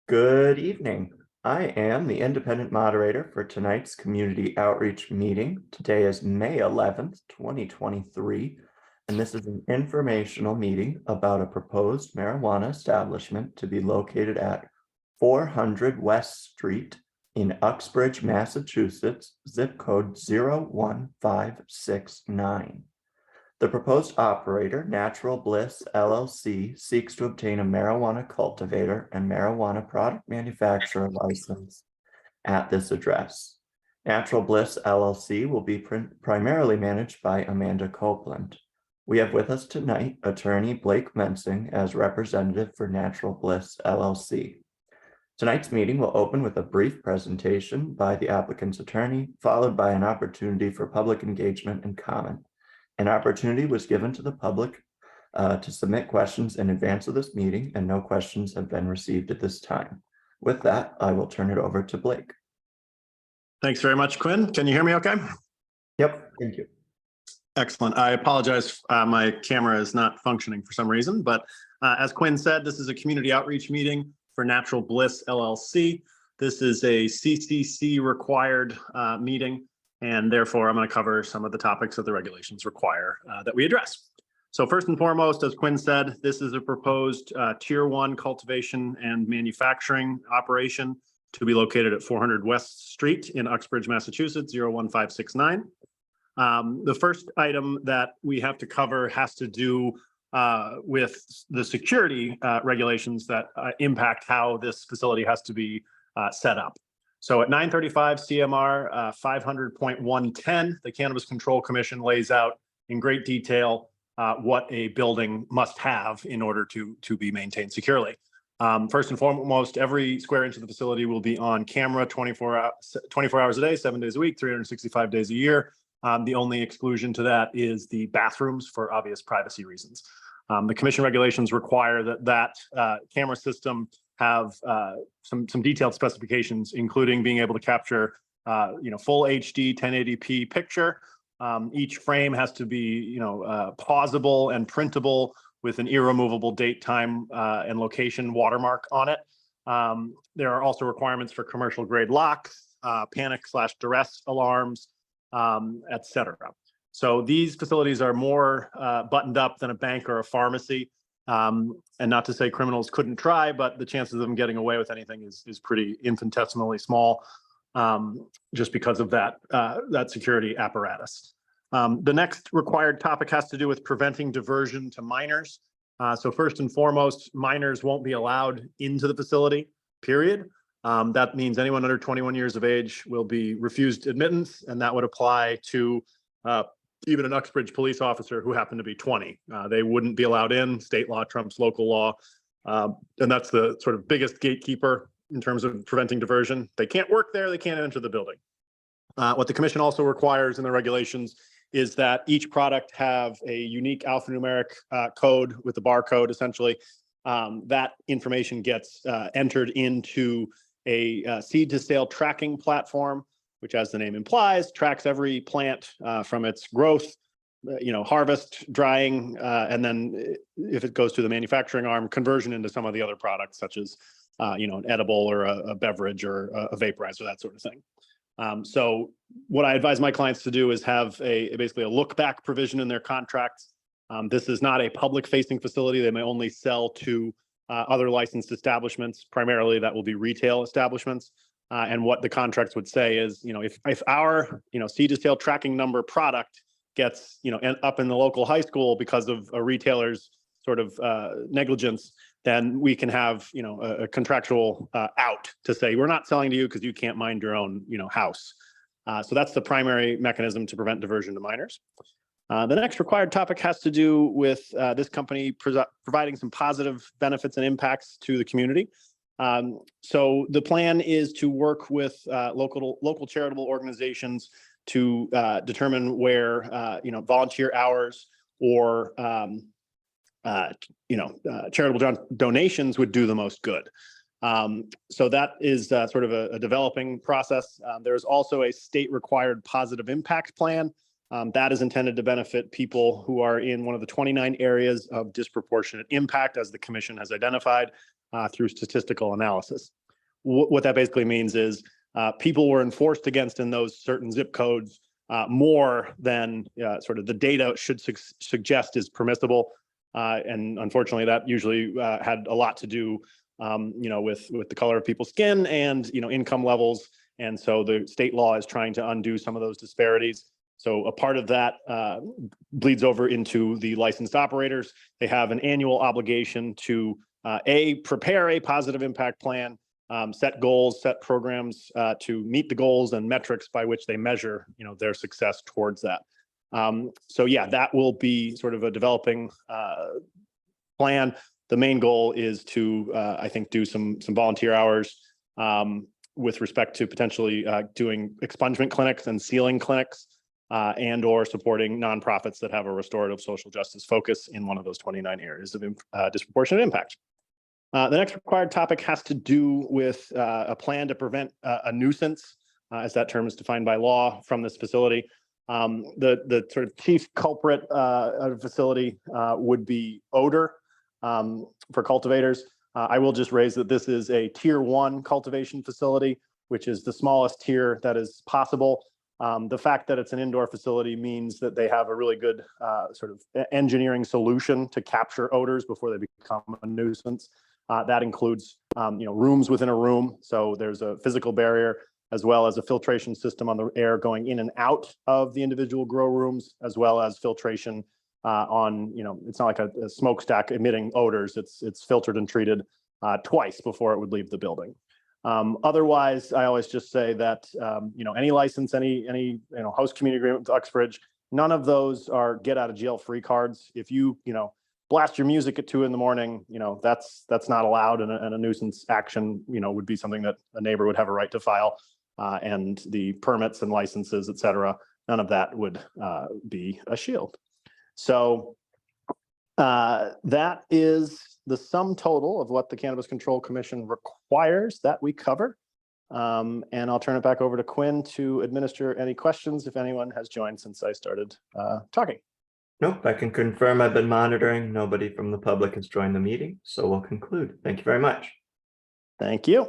Good evening. I am the independent moderator for tonight's community outreach meeting. Today is May 11th, 2023, and this is an informational meeting about a proposed marijuana establishment to be located at 400 West Street in Uxbridge, Massachusetts, zip code 01569. The proposed operator, Natural Bliss LLC, seeks to obtain a marijuana cultivator and marijuana product manufacturer license at this address. Natural Bliss LLC will be primarily managed by Amanda Copeland. We have with us tonight attorney Blake Mensing as representative for Natural Bliss LLC. Tonight's meeting will open with a brief presentation by the applicant's attorney, followed by an opportunity for public engagement and comment. An opportunity was given to the public to submit questions in advance of this meeting, and no questions have been received at this time. With that, I will turn it over to Blake. Thanks very much, Quinn. Can you hear me okay? Yep, thank you. Excellent. I apologize. My camera is not functioning for some reason, but as Quinn said, this is a community outreach meeting for Natural Bliss LLC. This is a CCC required meeting, and therefore I'm going to cover some of the topics that the regulations require that we address. So first and foremost, as Quinn said, this is a proposed Tier 1 cultivation and manufacturing operation to be located at 400 West Street in Uxbridge, Massachusetts, 01569. The first item that we have to cover has to do with the security regulations that impact how this facility has to be set up. So at 935 CMR 500.110, the Cannabis Control Commission lays out in great detail what a building must have in order to be maintained securely. First and foremost, every square inch of the facility will be on camera 24 hours a day, 7 days a week, 365 days a year. The only exclusion to that is the bathrooms for obvious privacy reasons. The commission regulations require that camera system have some detailed specifications, including being able to capture full HD 1080p picture. Each frame has to be pausable and printable with an irremovable date, time, and location watermark on it. There are also requirements for commercial grade locks, panic/duress alarms, etc. So these facilities are more buttoned up than a bank or a pharmacy. And not to say criminals couldn't try, but the chances of them getting away with anything is pretty infinitesimally small, just because of that security apparatus. The next required topic has to do with preventing diversion to minors. So first and foremost, minors won't be allowed into the facility, period. That means anyone under 21 years of age will be refused admittance, and that would apply to even an Uxbridge police officer who happened to be 20. They wouldn't be allowed in. State law trumps local law. And that's the sort of biggest gatekeeper in terms of preventing diversion. They can't work there. They can't enter the building. What the commission also requires in the regulations is that each product have a unique alphanumeric code with the barcode, essentially. That information gets entered into a seed to sale tracking platform, which, as the name implies, tracks every plant from its growth, harvest, drying, and then if it goes to the manufacturing arm, conversion into some of the other products, such as an edible or a beverage or a vaporizer, that sort of thing. So what I advise my clients to do is have basically a look back provision in their contracts. This is not a public facing facility. They may only sell to other licensed establishments. Primarily that will be retail establishments. And what the contracts would say is, if our, seed to sale tracking number product gets, up in the local high school because of a retailer's sort of negligence, then we can have, a contractual out to say, we're not selling to you because you can't mind your own, house. So that's the primary mechanism to prevent diversion to minors. The next required topic has to do with this company providing some positive benefits and impacts to the community. So the plan is to work with local charitable organizations to determine where volunteer hours or charitable donations would do the most good. So that is sort of a developing process. There's also a state required positive impact plan that is intended to benefit people who are in one of the 29 areas of disproportionate impact, as the commission has identified. through statistical analysis. What that basically means is people were enforced against in those certain zip codes more than sort of the data should suggest is permissible. And unfortunately, that usually had a lot to do, with the color of people's skin and, income levels. And so the state law is trying to undo some of those disparities. So a part of that bleeds over into the licensed operators. They have an annual obligation to prepare a positive impact plan, set goals, set programs to meet the goals and metrics by which they measure, their success towards that. So yeah, that will be sort of a developing plan. The main goal is to, I think, do some volunteer hours with respect to potentially doing expungement clinics and sealing clinics, and or supporting nonprofits that have a restorative social justice focus in one of those 29 areas of disproportionate impact. The next required topic has to do with a plan to prevent a nuisance, as that term is defined by law, from this facility. The sort of chief culprit of the facility would be odor for cultivators. I will just raise that this is a tier 1 cultivation facility, which is the smallest tier that is possible. The fact that it's an indoor facility means that they have a really good sort of engineering solution to capture odors before they become a nuisance. That includes, rooms within a room. So there's a physical barrier as well as a filtration system on the air going in and out of the individual grow rooms, as well as filtration on, it's not like a smokestack emitting odors. It's filtered and treated twice before it would leave the building. Otherwise, I always just say that, any license, any host community agreement with Uxbridge, none of those are get out of jail free cards. If you, blast your music at 2 a.m, that's not allowed, and a nuisance action, would be something that a neighbor would have a right to file, and the permits and licenses, et cetera, none of that would be a shield. So that is the sum total of what the Cannabis Control Commission requires that we cover. And I'll turn it back over to Quinn to administer any questions if anyone has joined since I started talking. Nope, I can confirm I've been monitoring. Nobody from the public has joined the meeting, so we'll conclude. Thank you very much. Thank you.